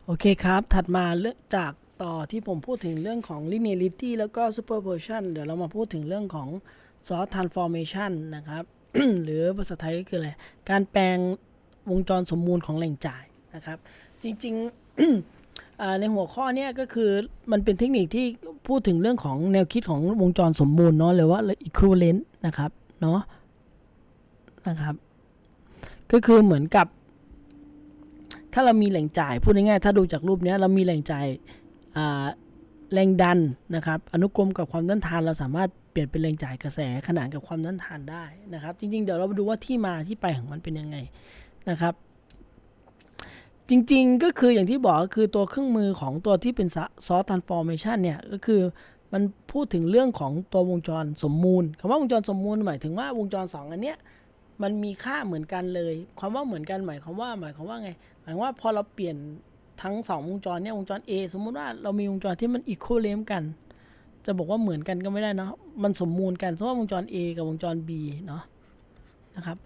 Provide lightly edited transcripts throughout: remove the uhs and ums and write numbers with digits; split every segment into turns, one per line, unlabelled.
โอเคครับถัดมาเรื่องจากต่อที่ผมพูดถึงเรื่องของ linearity แล้วก็ superposition เดี๋ยวเรามาพูดถึงเรื่องของ source transformation นะครับ หรือภาษาไทยก็คืออะไรการแปลงวงจรสมมูลของแหล่งจ่ายนะครับจริงๆในหัวข้อนี้ก็คือมันเป็นเทคนิคที่พูดถึงเรื่องของแนวคิดของวงจรสมมูลเนาะหรือว่า equivalent นะครับเนาะนะครับก็คือเหมือนกับถ้าเรามีแหล่งจ่ายพูดง่ายๆถ้าดูจากรูปนี้เรามีแหล่งจ่ายแรงดันนะครับอนุกรมกับความต้านทานเราสามารถเปลี่ยนเป็นแรงจ่ายกระแสขนานกับความต้านทานได้นะครับจริงๆเดี๋ยวเราไปดูว่าที่มาที่ไปของมันเป็นยังไงนะครับจริงๆก็คืออย่างที่บอกก็คือตัวเครื่องมือของตัวที่เป็น source transformation เนี่ยก็คือมันพูดถึงเรื่องของตัววงจรสมมูลคำว่าวงจรสมมูลหมายถึงว่าวงจร2อันเนี้ยมันมีค่าเหมือนกันเลยความว่าเหมือนกันหมายความว่าไงหมายว่าพอเราเปลี่ยนทั้ง2วงจรเนี่ยวงจร A สมมุติว่าเรามีวงจรที่มัน equivalent กันจะบอกว่าเหมือนกันก็ไม่ได้เนาะมันสมมูลกันเพราะว่าวงจร A กับวงจร B เนาะนะครับ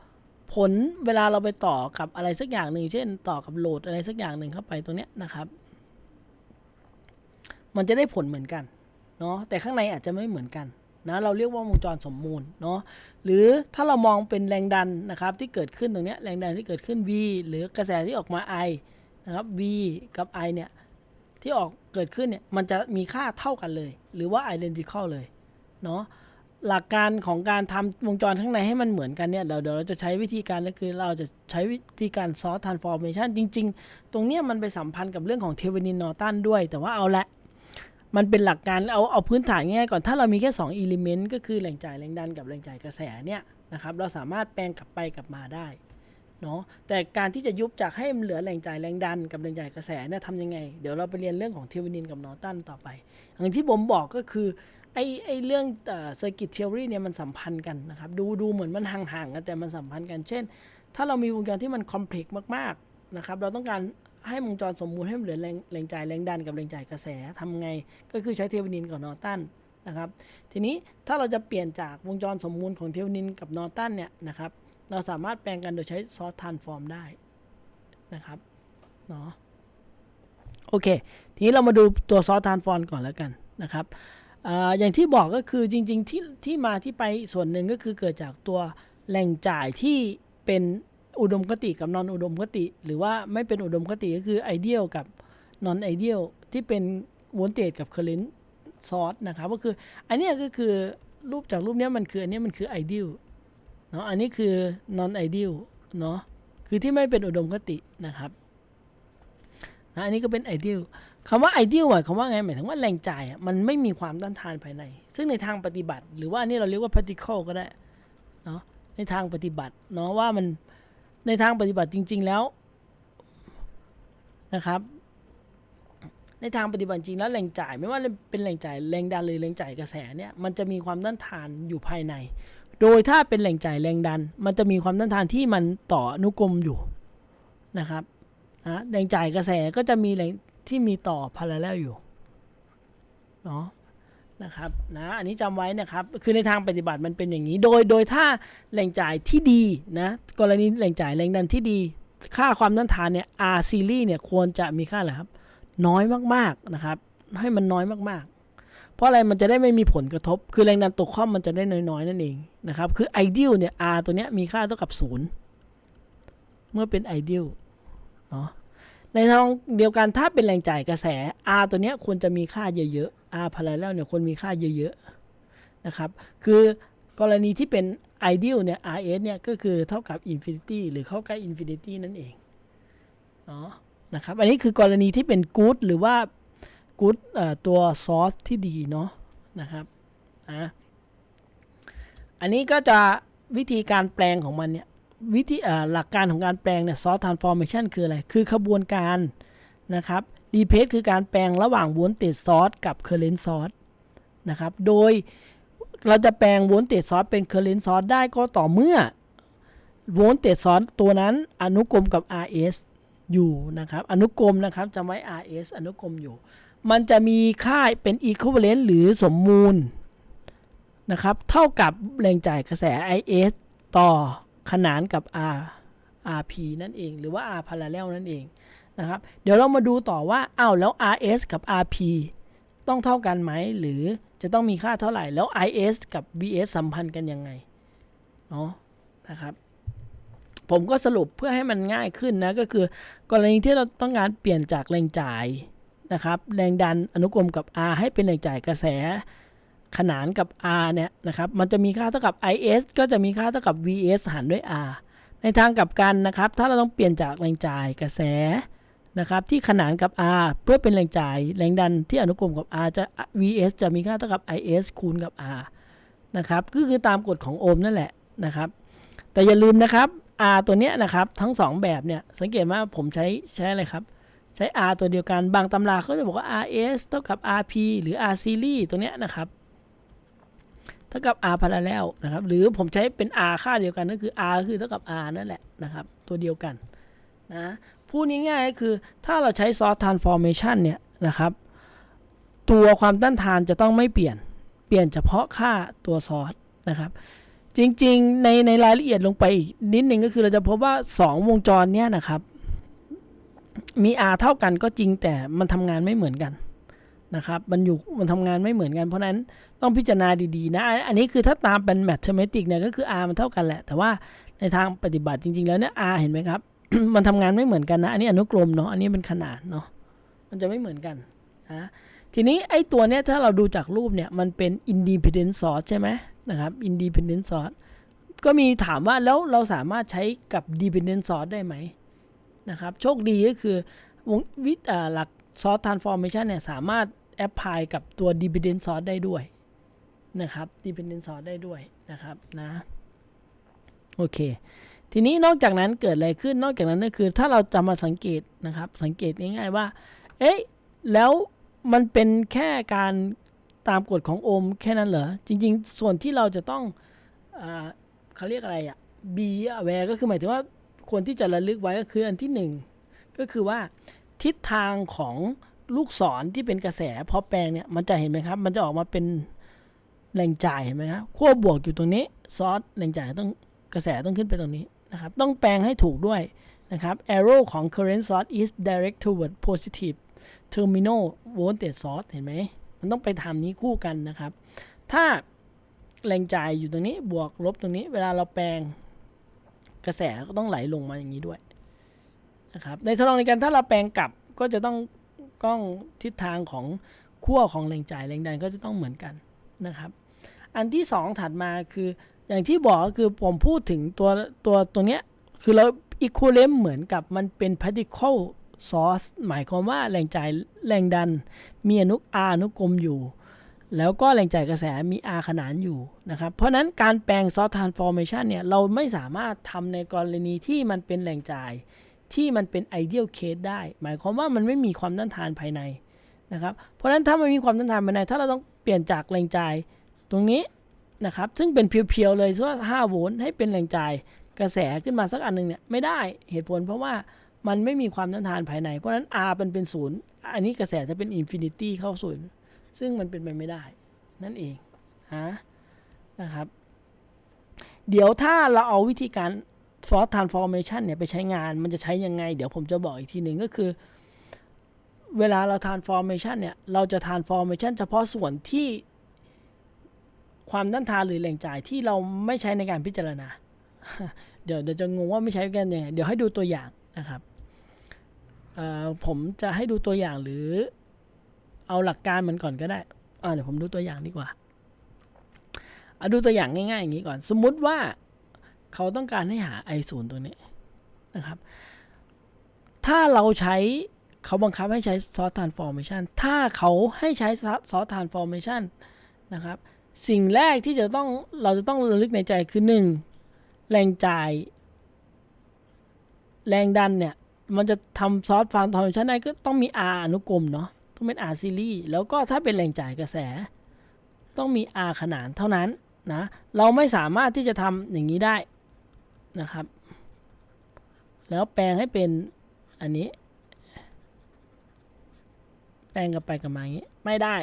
ผลเวลาเราไปต่อกับอะไรสักอย่างหนึ่งเช่นต่อกับโหลดอะไรสักอย่างหนึ่งเข้าไปตรงเนี้ยนะครับมันจะได้ผลเหมือนกันเนาะแต่ข้างในอาจจะไม่เหมือนกันนะเราเรียกว่าวงจรสมมูลเนาะหรือถ้าเรามองเป็นแรงดันนะครับที่เกิดขึ้นตรงนี้แรงดันที่เกิดขึ้น V หรือกระแสที่ออกมา I นะครับ V กับ I เนี่ยที่ออกเกิดขึ้นเนี่ยมันจะมีค่าเท่ากันเลยหรือว่า identical เลยเนาะหลักการของการทำวงจรข้างในให้มันเหมือนกันเนี่ยเดี๋ยวเราจะใช้วิธีการก็คือเราจะใช้วิธีการ source transformation จริงๆตรงนี้มันไปสัมพันธ์กับเรื่องของเทเวนินนอร์ตันด้วยแต่ว่าเอาละมันเป็นหลักการเอาพื้นฐานง่ายก่อนถ้าเรามีแค่2 element ก็คือแรงจ่ายแรงดันกับแรงจ่ายกระแสเนี่ยนะครับเราสามารถแปลงกลับไปกลับมาได้เนาะแต่การที่จะยุบจากให้มันเหลือแรงจ่ายแรงดันกับแรงจ่ายกระแสเนี่ยทำยังไงเดี๋ยวเราไปเรียนเรื่องของเทเวนินกับนอร์ตันต่อไปอย่างที่ผมบอกก็คือไอ้เรื่องcircuit theory เนี่ยมันสัมพันธ์กันนะครับดูเหมือนมันห่างๆกันแต่มันสัมพันธ์กันเช่นถ้าเรามีวงจรที่มัน complex มากๆนะครับเราต้องการให้วงจรสมมูลให้มันเหลือแรงจ่ายแรงดันกับแรงจ่ายกระแสทำไงก็คือใช้เทเวนินกับนอร์ตันนะครับทีนี้ถ้าเราจะเปลี่ยนจากวงจรสมมูลของเทเวนินกับนอร์ตันเนี่ยนะครับเราสามารถแปลงกันโดยใช้ซอร์สทรานส์ฟอร์มได้นะครับเนาะโอเคทีนี้เรามาดูตัวซอร์สทรานส์ฟอร์มก่อนแล้วกันนะครับอย่างที่บอกก็คือจริงๆที่มาที่ไปส่วนหนึ่งก็คือเกิดจากตัวแหล่งจ่ายที่เป็นอุดมคติกับนอนอุดมคติหรือว่าไม่เป็นอุดมคติก็คือไอเดียลกับนอนไอเดียลที่เป็นโวลเตจกับเคอร์เรนต์ซอร์สนะครับก็คืออันนี้ก็คือรูปจากรูปนี้มันคืออันนี้มันคือไอเดียลเนาะอันนี้คือ non ideal เนาะคือที่ไม่เป็นอุดมคตินะครับนะอันนี้ก็เป็น ideal คำว่า ideal หมายความว่าไงหมายถึงว่าแรงจ่ายมันไม่มีความต้านทานภายในซึ่งในทางปฏิบัติหรือว่านี่เราเรียกว่า practical ก็ได้เนาะในทางปฏิบัติเนาะว่ามันในทางปฏิบัติจริงๆแล้วนะครับในทางปฏิบัติจริงแล้วแรงจ่ายไม่ว่าเป็นแรงจ่ายแรงดันหรือแรงจ่ายกระแสเนี่ยมันจะมีความต้านทานอยู่ภายในโดยถ้าเป็นแหล่งจ่ายแรงดันมันจะมีความต้านทานที่มันต่ออนุกรมอยู่นะครับแรงจ่ายกระแสก็จะมีแรงที่มีต่อพาราเรลอยู่เนาะนะครับนะอันนี้จำไว้นะครับคือในทางปฏิบัติมันเป็นอย่างนี้โดยถ้าแหล่งจ่ายที่ดีนะกรณีแหล่งจ่ายแรงดันที่ดีค่าความต้านทานเนี่ย R series เนี่ยควรจะมีค่าอะไรครับน้อยมากๆนะครับให้มันน้อยมากๆเพราะอะไรมันจะได้ไม่มีผลกระทบคือแรงดันตกข้อมันจะได้น้อยๆนั่นเองนะครับคือ ideal เนี่ย R ตัวเนี้ยมีค่าเท่ากับ0เมื่อเป็น ideal เนาะในทางเดียวกันถ้าเป็นแรงจ่ายกระแส R ตัวเนี้ยควรจะมีค่าเยอะๆ R parallel เนี่ยควรมีค่าเยอะๆนะครับคือกรณีที่เป็น ideal เนี่ย RS เนี่ยก็คือเท่ากับ infinity หรือเข้าใกล้ infinity นั่นเองเนาะนะครับอันนี้คือกรณีที่เป็น good หรือว่า good ตัว source ที่ดีเนาะนะครับอันนี้ก็จะวิธีการแปลงของมันเนี่ยวิธีหลักการของการแปลงเนี่ย source transformation คืออะไรคือขบวนการนะครับ replace คือการแปลงระหว่าง voltage source กับ current source นะครับโดยเราจะแปลง voltage source เป็น current source ได้ก็ต่อเมื่อ voltage source ตัวนั้นอนุกรมกับ RS อยู่นะครับอนุกรมนะครับจำไว้ RS อนุกรมอยู่มันจะมีค่าเป็น equivalent หรือสมมูลนะครับเท่ากับแรงจ่ายกระแส IS ต่อขนานกับ RP นั่นเองหรือว่า R parallel นั่นเอง นะครับเดี๋ยวเรามาดูต่อว่าอ้าวแล้ว RS กับ RP ต้องเท่ากันไหมหรือจะต้องมีค่าเท่าไหร่แล้ว IS กับ VS สัมพันธ์กันยังไงเนาะนะครับผมก็สรุปเพื่อให้มันง่ายขึ้นนะก็คือกรณีที่เราต้องการเปลี่ยนจากแรงจ่ายนะครับแรงดันอนุกรมกับ R ให้เป็นแรงจ่ายกระแสขนานกับ R เนี่ยนะครับมันจะมีค่าเท่ากับ IS ก็จะมีค่าเท่ากับ VS หารด้วย R ในทางกลับกันนะครับถ้าเราต้องเปลี่ยนจากแรงจ่ายกระแสนะครับที่ขนานกับ R เพื่อเป็นแรงจ่ายแรงดันที่อนุกรมกับ R จะ VS จะมีค่าเท่ากับ IS คูณกับ R นะครับก็คือตามกฎของโอห์มนั่นแหละนะครับแต่อย่าลืมนะครับ R ตัวเนี้ยนะครับทั้ง2แบบเนี่ยสังเกตว่าผมใช้อะไรครับใช้ R ตัวเดียวกันบางตำราเขาจะบอกว่า RS เท่ากับ RP หรือ R series ตัวเนี้ยนะครับเท่ากับ R parallel นะครับหรือผมใช้เป็น R ค่าเดียวกันก็คือ R คือเท่ากับ R นั่นแหละนะครับตัวเดียวกันนะพูดง่ายๆก็คือถ้าเราใช้ source transformation เนี่ยนะครับตัวความต้านทานจะต้องไม่เปลี่ยนเฉพาะค่าตัว source นะครับจริงๆในรายละเอียดลงไปอีกนิดนึงก็คือเราจะพบว่า2วงจรเนี้ยนะครับมี R เท่ากันก็จริงแต่มันทำงานไม่เหมือนกันนะครับมันทำงานไม่เหมือนกันเพราะนั้นต้องพิจารณาดีๆนะอันนี้คือถ้าตามเป็น mathematic เนี่ยก็คือ R มันเท่ากันแหละแต่ว่าในทางปฏิบัติจริงๆแล้วเนี่ย R เห็นไหมครับ มันทำงานไม่เหมือนกันนะอันนี้อนุกรมเนาะอันนี้เป็นขนาดเนาะมันจะไม่เหมือนกันนะทีนี้ไอ้ตัวเนี้ยถ้าเราดูจากรูปเนี่ยมันเป็น independent source ใช่ไหมนะครับ independent source ก็มีถามว่าแล้วเราสามารถใช้กับ dependent source ได้ไหมนะครับโชคดีก็คือหลัก source transformation เนี่ยสามารถ apply กับตัว dependent source ได้ด้วยนะครับ dependent source ได้ด้วยนะครับนะโอเคทีนี้นอกจากนั้นเกิดอะไรขึ้นนอกจากนั้นก็คือถ้าเราจะมาสังเกตนะครับสังเกตง่ายๆว่าเอ๊ะแล้วมันเป็นแค่การตามกฎของโอห์มแค่นั้นเหรอจริงๆส่วนที่เราจะต้องเขาเรียกอะไรอ่ะ be aware ก็คือหมายถึงว่าควรที่จะระลึกไว้ก็คืออันที่1ก็คือว่าทิศทางของลูกศรที่เป็นกระแสพอแปลงเนี่ยมันจะเห็นไหมครับมันจะออกมาเป็นแรงจ่ายเห็นไหมครับขั้วบวกอยู่ตรงนี้ซอสแรงจ่ายต้องกระแสต้องขึ้นไปตรงนี้นะครับต้องแปลงให้ถูกด้วยนะครับ arrow ของ current source is direct toward positive terminal voltage source เห็นไหมมันต้องไปทำนี้คู่กันนะครับถ้าแรงจ่ายอยู่ตรงนี้บวกลบตรงนี้เวลาเราแปลงกระแสก็ต้องไหลลงมาอย่างนี้ด้วยนะครับในทดลองในการถ้าเราแปลงกลับก็จะต้องทิศทางของขั้วของแรงจ่ายแรงดันก็จะต้องเหมือนกันนะครับอันที่2ถัดมาคืออย่างที่บอกก็คือผมพูดถึงตัวเนี้ยคือเรา equivalent เหมือนกับมันเป็น particle source หมายความว่าแรงจ่ายแรงดันมีอนุกรมอยู่แล้วก็แรงจ่ายกระแสมี R ขนานอยู่นะครับเพราะนั้นการแปลง source transformation เนี่ยเราไม่สามารถทำในกรณีที่มันเป็นแรงจ่ายที่มันเป็น ideal case ได้หมายความว่ามันไม่มีความต้านทานภายในนะครับเพราะฉะนั้นถ้ามันมีความต้านทานภายในถ้าเราต้องเปลี่ยนจากแรงจ่ายตรงนี้นะครับซึ่งเป็นเพียวๆเลยว่า5โวลต์ให้เป็นแรงจ่ายกระแสขึ้นมาสักอันนึงเนี่ยไม่ได้เหตุผลเพราะว่ามันไม่มีความต้านทานภายในเพราะฉะนั้น R เป็น0อันนี้กระแสจะเป็น infinity เข้า0ซึ่งมันเป็นไปไม่ได้นั่นเองนะครับเดี๋ยวถ้าเราเอาวิธีการ source transformation เนี่ยไปใช้งานมันจะใช้ยังไงเดี๋ยวผมจะบอกอีกทีหนึ่งก็คือเวลาเรา transformation เนี่ยเราจะ transformation เฉพาะส่วนที่ความต้านทานหรือแรงจ่ายที่เราไม่ใช้ในการพิจารณา เดี๋ยวจะงงว่าไม่ใช้กันยังไงเดี๋ยวให้ดูตัวอย่างนะครับผมจะให้ดูตัวอย่างหรือเอาหลักการมันก่อนก็ได้เดี๋ยวผมดูตัวอย่างดีกว่าดูตัวอย่างง่ายๆอย่างนี้ก่อนสมมุติว่าเขาต้องการให้หา I0 ตัวนี้นะครับถ้าเราใช้เขาบังคับให้ใช้ source transformation ถ้าเขาให้ใช้ source transformation นะครับสิ่งแรกที่เราจะต้องระลึกในใจคือ1แรงจ่ายแรงดันเนี่ยมันจะทำ source transformation ได้ก็ต้องมี R อนุกรมเนาะต้องเป็น R series แล้วก็ถ้าเป็นแรงจ่ายกระแสต้องมี R ขนานเท่านั้นนะเราไม่สามารถที่จะทำอย่างนี้ได้นะครับแล้วแปลงให้เป็นอันนี้แปลงกันไปกันมาอย่างนี้ไม่ได้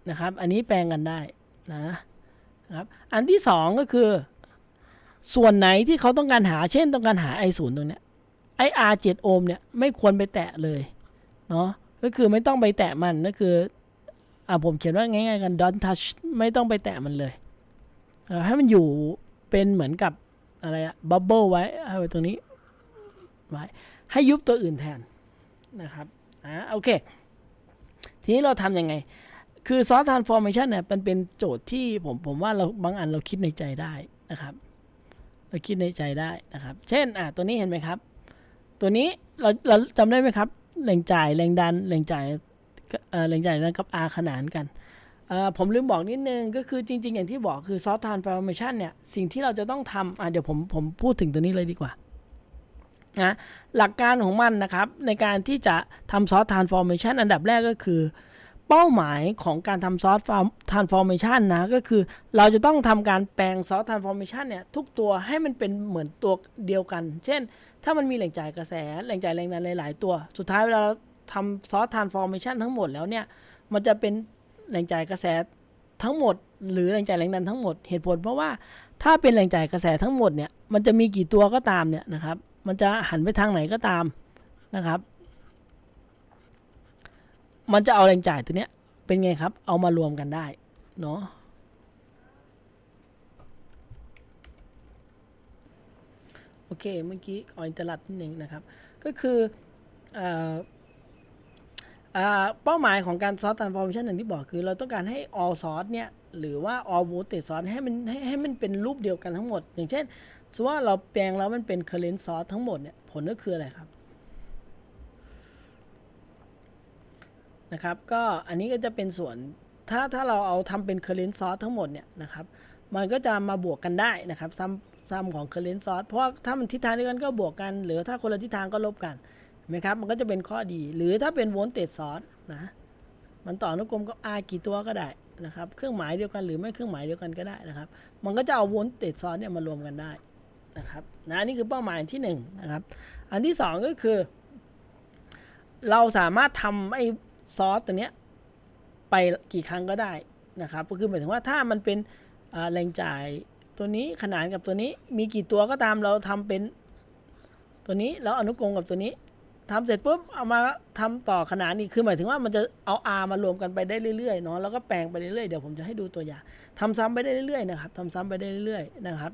นะครับอันนี้แปลงกันได้นะครับอันที่2ก็คือส่วนไหนที่เขาต้องการหาเช่นต้องการหา I0 ตรงเนี้ย ไอ R7 โอห์มเนี่ยไม่ควรไปแตะเลยเนาะก็คือไม่ต้องไปแตะมันก็คือผมเขียนว่าง่ายๆกัน don't touch ไม่ต้องไปแตะมันเลยให้มันอยู่เป็นเหมือนกับอะไรอะบับเบิลไว้เอาไว้ตรงนี้ไว้ให้ยุบตัวอื่นแทนนะครับโอเคทีนี้เราทำยังไงคือซอสทรานส์ฟอร์เมชันเนี่ยมันเป็นโจทย์ที่ผมว่าเราบางอันเราคิดในใจได้นะครับเราคิดในใจได้นะครับเช่นตัวนี้เห็นไหมครับตัวนี้เราจำได้ไหมครับแรงจ่ายแรงดันแรงจ่ายนั้นกับ R ขนานกันผมลืมบอกนิดนึงก็คือจริงๆอย่างที่บอกคือซอสทรานส์ฟอร์เมชันเนี่ยสิ่งที่เราจะต้องทำเดี๋ยวผมพูดถึงตัวนี้เลยดีกว่านะหลักการของมันนะครับในการที่จะทำซอสทรานส์ฟอร์เมชันอันดับแรกก็คือเป้าหมายของการทำซอสทรานส์ฟอร์เมชันนะก็คือเราจะต้องทำการแปลงซอสทรานส์ฟอร์เมชันเนี่ยทุกตัวให้มันเป็นเหมือนตัวเดียวกันเช่นถ้ามันมีแรงจ่ายกระแสแรงจ่ายแรงดันหลายๆตัวสุดท้ายเวลาเราทำซอสทรานส์ฟอร์เมชันทั้งหมดแล้วเนี่ยมันจะเป็นแรงจ่ายกระแสทั้งหมดหรือแรงจ่ายแรงดันทั้งหมดเหตุผลเพราะว่าถ้าเป็นแรงจ่ายกระแสทั้งหมดเนี่ยมันจะมีกี่ตัวก็ตามเนี่ยนะครับมันจะหันไปทางไหนก็ตามนะครับมันจะเอาแรงจ่ายตัวเนี้ยเป็นไงครับเอามารวมกันได้เนาะโอเคเมื่อกี้ขออินเตอร์ลับนิดนึงนะครับก็คือเป้าหมายของการซอสทรานส์ฟอร์เมชันอย่างที่บอกคือเราต้องการให้ all source เนี่ยหรือว่า all voltage source ให้มันเป็นรูปเดียวกันทั้งหมดอย่างเช่นสมมติว่าเราแปลงแล้วมันเป็น current source ทั้งหมดเนี่ยผลก็คืออะไรครับนะครับก็อันนี้ก็จะเป็นส่วนถ้าเราเอาทำเป็น current source ทั้งหมดเนี่ยนะครับมันก็จะมาบวกกันได้นะครับซัมของ current source เพราะว่าถ้ามันทิศทางเดียวกันก็บวกกันหรือถ้าคนละทิศทางก็ลบกันไหมครับมันก็จะเป็นข้อดีหรือถ้าเป็น voltage source นะมันต่ออนุกรมกับ R กี่ตัวก็ได้นะครับเครื่องหมายเดียวกันหรือไม่เครื่องหมายเดียวกันก็ได้นะครับมันก็จะเอา voltage source เนี่ยมารวมกันได้นะครับนี่คือเป้าหมายที่1นะครับอันที่2ก็คือเราสามารถทำไอ้ซอสตัวเนี้ยไปกี่ครั้งก็ได้นะครับก็คือหมายถึงว่าถ้ามันเป็นแรงจ่ายตัวนี้ขนานกับตัวนี้มีกี่ตัวก็ตามเราทำเป็นตัวนี้แล้วอนุกรมกับตัวนี้ทำเสร็จปุ๊บเอามาทำต่อขนานอีกคือหมายถึงว่ามันจะเอา R มารวมกันไปได้เรื่อยๆเนาะแล้วก็แปลงไปเรื่อยๆเดี๋ยวผมจะให้ดูตัวอย่างทำซ้ำไปได้เรื่อยๆนะครับทำซ้ำไปได้เรื่อยๆนะครับ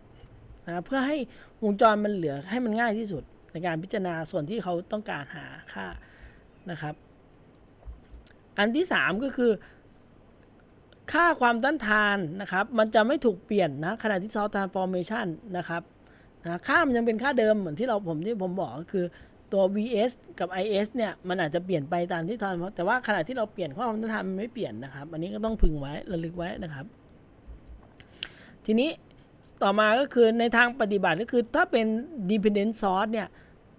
เพื่อให้วงจรมันเหลือให้มันง่ายที่สุดในการพิจารณาส่วนที่เขาต้องการหาค่านะครับอันที่3ก็คือค่าความต้านทานนะครับมันจะไม่ถูกเปลี่ยนนะขณะที่ South Transformation นะครับค่ามันยังเป็นค่าเดิมเหมือนที่ผมบอกก็คือตัว vs กับ is เนี่ยมันอาจจะเปลี่ยนไปตามที่ทำแต่ว่าขณะที่เราเปลี่ยนความต้านทานมันไม่เปลี่ยนนะครับอันนี้ก็ต้องพึงไว้ระลึกไว้นะครับทีนี้ต่อมาก็คือในทางปฏิบัติก็คือถ้าเป็น dependent source เนี่ย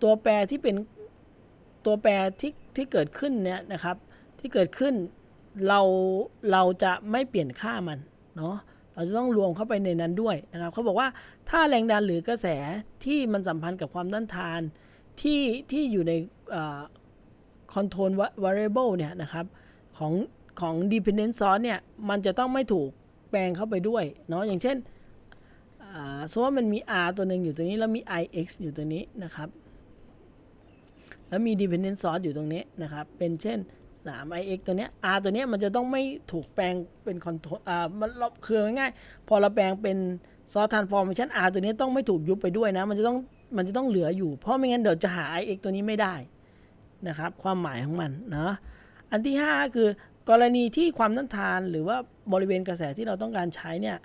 ตัวแปรที่เป็นตัวแปรที่เกิดขึ้นเนี่ยนะครับที่เกิดขึ้นเราจะไม่เปลี่ยนค่ามันเนาะเราจะต้องรวมเข้าไปในนั้นด้วยนะครับเขาบอกว่าถ้าแรงดันหรือกระแสที่มันสัมพันธ์กับความต้านทานที่อยู่ในcontrol variable เนี่ยนะครับของ dependent source เนี่ยมันจะต้องไม่ถูกแปลงเข้าไปด้วยเนาะอย่างเช่นสมมติว่ามันมี R ตัวหนึ่งอยู่ตรงนี้แล้วมี IX อยู่ตรงนี้นะครับแล้วมี dependent source อยู่ตรงนี้นะครับเป็นเช่น3ix ตัวเนี้ย R ตัวเนี้ยมันจะต้องไม่ถูกแปลงเป็นคอนโทรลมันคือง่ายๆพอเราแปลงเป็นซอสทรานส์ฟอร์เมชัน R ตัวนี้ต้องไม่ถูกยุบไปด้วยนะมันจะต้องเหลืออยู่เพราะไม่งั้นเดี๋ยวจะหา ix ตัวนี้ไม่ได้นะครับความหมายของมันนะอันที่5คือกรณีที่ความต้านทานหรือว่าบริเวณกระแสที่เราต้องการใช้เนี่ย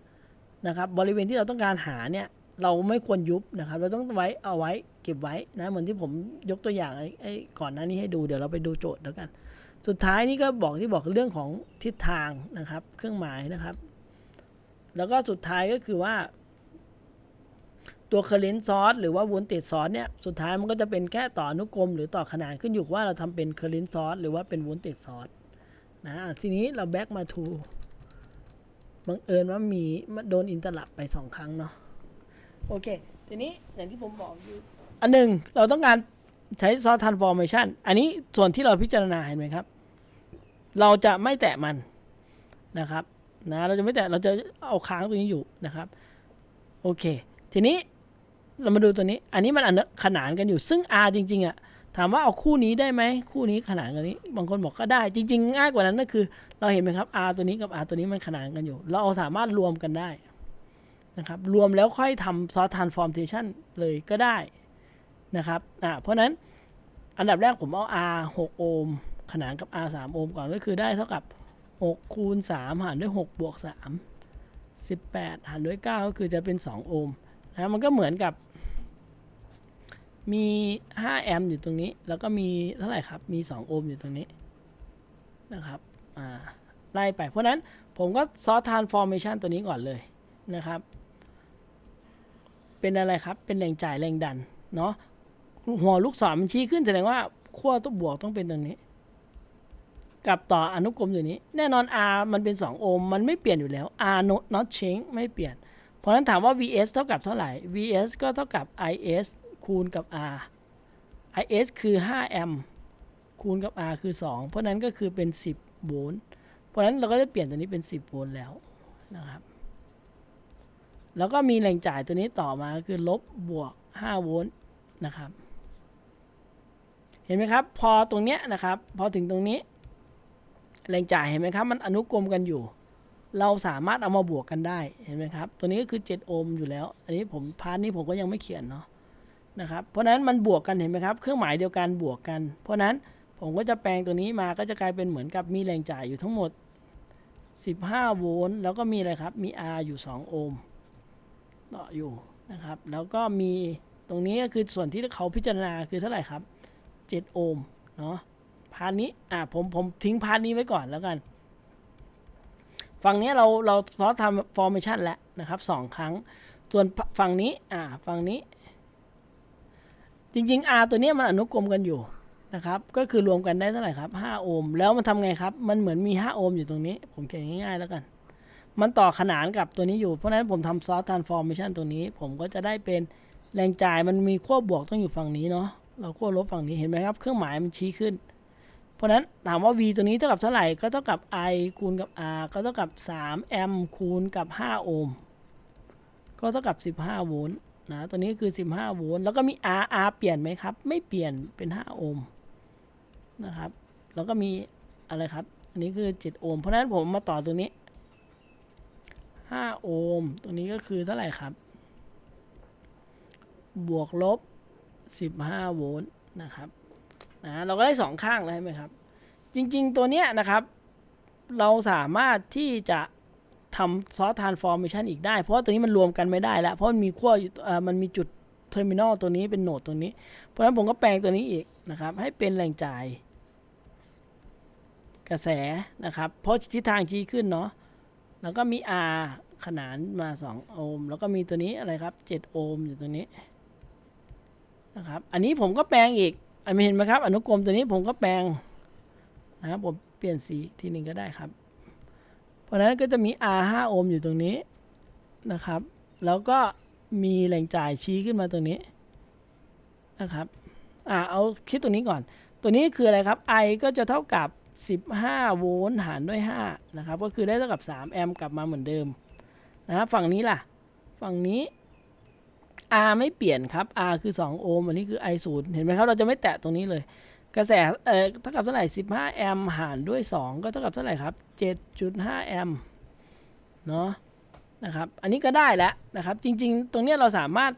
นะครับบริเวณที่เราต้องการหาเนี่ยเราไม่ควรยุบนะครับเราต้องเอาไว้เก็บไว้นะเหมือนที่ผมยกตัวอย่างไอ้ก่อนหน้านี้ให้ดูเดี๋ยวเราไปดูโจทย์แล้วกันสุดท้ายนี่ก็บอกเรื่องของทิศทางนะครับเครื่องหมายนะครับแล้วก็สุดท้ายก็คือว่าตัว current source หรือว่า voltage source เนี่ยสุดท้ายมันก็จะเป็นแค่ต่ออนุกรมหรือต่อขนานขึ้นอยู่ว่าเราทำเป็น current source หรือว่าเป็น voltage source นะทีนี้เรา back มา to บังเอิญว่ามีโดนอินเตอร์ลับไป2ครั้งเนาะโอเคทีนี้อย่างที่ผมบอกอยู่อันหนึ่งเราต้องการใช้ซอสทรานส์ฟอร์เมชันอันนี้ส่วนที่เราพิจารณาเห็นไหมครับเราจะไม่แตะมันนะครับเราจะไม่แตะเราจะเอาค้างตรงนี้อยู่นะครับโอเคทีนี้ เรามาดูตัวนี้อันนี้มันขนานกันอยู่ซึ่ง R จริงๆอ่ะถามว่าเอาคู่นี้ได้ไหมคู่นี้ขนานกันนี้บางคนบอกก็ได้จริงๆง่ายกว่านั้นก็คือเราเห็นไหมครับ R ตัวนี้กับ R ตัวนี้มันขนานกันอยู่เราสามารถรวมกันได้นะครับรวมแล้วค่อยทำ source transformation เลยก็ได้นะครับเพราะนั้นอันดับแรกผมเอา R 6 โอห์มขนานกับ R 3 โอห์มก่อนก็คือได้เท่ากับ6คูณ3หารด้วย6บวก3 18หารด้วย9ก็คือจะเป็น2โอห์มนะมันก็เหมือนกับมี5แอมป์อยู่ตรงนี้แล้วก็มีเท่าไหร่ครับมี2โอห์มอยู่ตรงนี้นะครับไล่ไปเพราะนั้นผมก็ source transformation ตัวนี้ก่อนเลยนะครับเป็นอะไรครับเป็นแรงจ่ายแรงดันเนาะหัวลูกศรมันชี้ขึ้นแสดงว่าขั้วตัวบวกต้องเป็นตรงนี้กับต่ออนุกรมอยู่นี้แน่นอน R มันเป็น2โอห์มมันไม่เปลี่ยนอยู่แล้ว R not change ไม่เปลี่ยนเพราะฉะนั้นถามว่า vs เท่ากับเท่าไหร่ vs ก็เท่ากับ is คูณกับ r is คือ5แอมป์คูณกับ r คือ2เพราะนั้นก็คือเป็น10โวลต์เพราะนั้นเราก็จะเปลี่ยนตัวนี้เป็น10โวลต์แล้วนะครับแล้วก็มีแรงจ่ายตัวนี้ต่อมาคือลบบวก5โวลต์นะครับเห็นไหมครับพอตรงเนี้ยนะครับพอถึงตรงนี้แรงจ่ายเห็นไหมครับมันอนุกรมกันอยู่เราสามารถเอามาบวกกันได้เห็นไหมครับตัวนี้ก็คือ7โอห์มอยู่แล้วอันนี้ผมพาร์ทนี้ผมก็ยังไม่เขียนเนาะนะครับเพราะนั้นมันบวกกันเห็นไหมครับเครื่องหมายเดียวกันบวกกันเพราะนั้นผมก็จะแปลงตัวนี้มาก็จะกลายเป็นเหมือนกับมีแรงจ่ายอยู่ทั้งหมด15โวลต์แล้วก็มีอะไรครับมี R อยู่2โอห์มต่ออยู่นะครับแล้วก็มีตรงนี้ก็คือส่วนที่เขาพิจารณาคือเท่าไหร่ครับ7โอห์มเนาะพาร์ทนี้ผมทิ้งพาร์ทนี้ไว้ก่อนแล้วกันฝั่งนี้เราพอทำ formation แล้วนะครับ2ครั้งส่วนฝั่งนี้ฝั่งนี้จริงๆ R ตัวนี้มันอนุกรมกันอยู่นะครับก็คือรวมกันได้เท่าไหร่ครับ5โอห์มแล้วมันทำไงครับมันเหมือนมี5โอห์มอยู่ตรงนี้ผมเขียนง่ายๆแล้วกันมันต่อขนานกับตัวนี้อยู่เพราะฉะนั้นผมทำ source transformation ตัวนี้ผมก็จะได้เป็นแรงจ่ายมันมีขั้วบวกต้องอยู่ฝั่งนี้เนาะเราขั้วลบฝั่งนี้เห็นไหมครับเครื่องหมายมันชี้ขึ้นเพราะนั้นถามว่า V ตัวนี้เท่ากับเท่าไหร่ก็เท่ากับ I คูณกับ R ก็เท่ากับ3แอมป์คูณกับ5โอห์มก็เท่ากับ15โวลต์นะตัวนี้คือ15โวลต์แล้วก็มี R เปลี่ยนไหมครับไม่เปลี่ยนเป็น5โอห์มนะครับแล้วก็มีอะไรครับอันนี้คือ7โอห์มเพราะฉะนั้นผมมาต่อตัวนี้5โอห์มตัวนี้ก็คือเท่าไหร่ครับบวกลบ15โวลต์นะครับเราก็ได้2ข้างแล้วใช่ไหมครับจริงๆตัวเนี้ยนะครับเราสามารถที่จะทำ source transformation อีกได้เพราะว่าตัวนี้มันรวมกันไม่ได้แล้วเพราะมันมีขั้วมันมีจุด terminal ตัวนี้เป็นโหนดตัวนี้เพราะฉะนั้นผมก็แปลงตัวนี้อีกนะครับให้เป็นแรงจ่ายกระแสนะครับเพราะทิศทางชี้ขึ้นเนาะแล้วก็มี R ขนานมา2โอห์มแล้วก็มีตัวนี้อะไรครับ7โอห์มอยู่ตัวนี้นะครับอันนี้ผมก็แปลงอีกเห็นไหมครับอนุกรมตัวนี้ผมก็แปลงนะครับผมเปลี่ยนสีทีหนึ่งก็ได้ครับเพราะนั้นก็จะมี R 5โอห์มอยู่ตรงนี้นะครับแล้วก็มีแรงจ่ายชี้ขึ้นมาตรงนี้นะครับเอาคิดตัวนี้ก่อนตัวนี้คืออะไรครับ I ก็จะเท่ากับ15โวลต์หารด้วย5นะครับก็คือได้เท่ากับ3แอมป์กลับมาเหมือนเดิมนะครับฝั่งนี้ล่ะฝั่งนี้ R ไม่เปลี่ยนครับ R คือ2โอห์มอันนี้คือ I 0เห็นไหมครับเราจะไม่แตะตรงนี้เลยกระแสเท่ากับเท่าไหร่15แอมป์หารด้วย2ก็เท่ากับเท่าไหร่ครับ 7.5 แอมป์เนาะนะครับอันนี้ก็ได้แล้วนะครับจริงๆตรงนี้เราสามารถ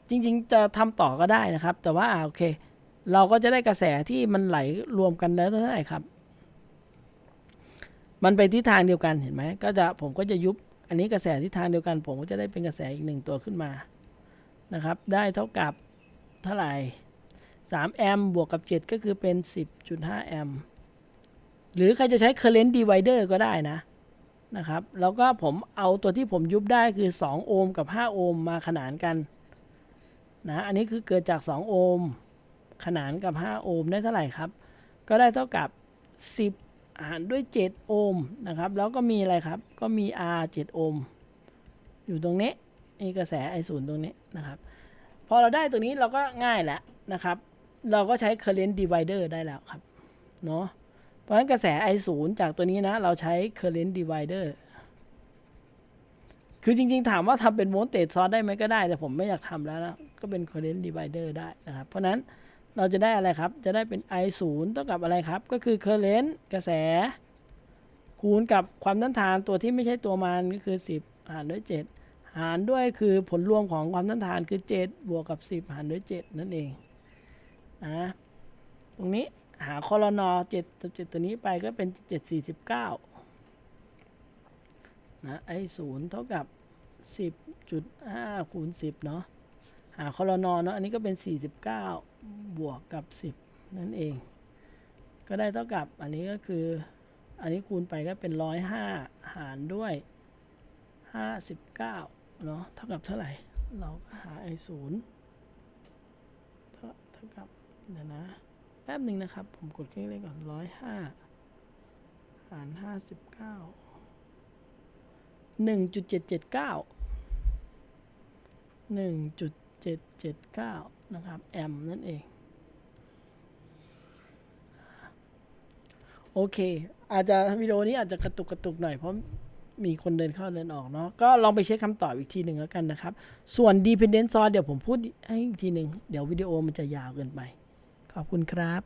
จริงๆจะทำต่อก็ได้นะครับแต่ว่าโอเคเราก็จะได้กระแสที่มันไหลรวมกันแล้วเท่าไหร่ครับมันไปทิศทางเดียวกันเห็นไหมก็จะผมก็จะยุบอันนี้กระแสทิศทางเดียวกันผมก็จะได้เป็นกระแสอีก1ตัวขึ้นมานะครับได้เท่ากับเท่าไหร่3แอมป์บวกกับ7ก็คือเป็น 10.5 แอมป์หรือใครจะใช้ current divider ก็ได้นะครับแล้วก็ผมเอาตัวที่ผมยุบได้คือ2โอห์มกับ5โอห์มมาขนานกันอันนี้คือเกิดจาก2โอห์มขนานกับ5โอห์มได้เท่าไหร่ครับก็ได้เท่ากับ10หารด้วย7โอห์มนะครับแล้วก็มีอะไรครับก็มี R 7โอห์มอยู่ตรงนี้มีกระแส I 0ตรงนี้นะครับพอเราได้ตรงนี้เราก็ง่ายแล้วนะครับเราก็ใช้ current divider ได้แล้วครับเนาะเพราะฉะนั้นกระแส I 0จากตัวนี้นะเราใช้ current divider คื คือจริงๆถามว่าทำเป็น voltage source ได้ไหมก็ได้แต่ผมไม่อยากทำแล้วนะก็เป็น current divider ได้นะครับเพราะนั้นเราจะได้อะไรครับจะได้เป็น I0 เท่ากับอะไรครับก็คือ current กระแสคูณกับความต้านทานตัวที่ไม่ใช่ตัวมันก็คือ10หารด้วย7หารด้วยคือผลรวมของความต้านทานคือ7บวกกับ10หารด้วย7นั่นเองนะตรงนี้หาคอลน7ตัวนี้ไปก็เป็น749นะ I0 เท่ากับ 10.5 คูณ 10เนาะหาคอลนเนาะอันนี้ก็เป็น49บวกกับ10นั่นเองก็ได้เท่ากับอันนี้ก็คืออันนี้คูณไปก็เป็น105หารด้วย59เนาะเท่ากับเท่าไหร่เราก็หา I0 เท่ากับเดี๋ยวนะแป๊บหนึ่งนะครับผมกดเครื่องเลขก่อน105หาร59 1.779 นะครับแอมป์นั่นเองโอเคอาจจะวิดีโอนี้อาจจะกระตุกหน่อยเพราะมีคนเดินเข้าเดินออกเนาะก็ลองไปเช็คคำตอบอีกทีหนึ่งแล้วกันนะครับส่วน dependent source เดี๋ยวผมพูดให้อีกทีหนึ่งเดี๋ยววิดีโอมันจะยาวเกินไปขอบคุณครับ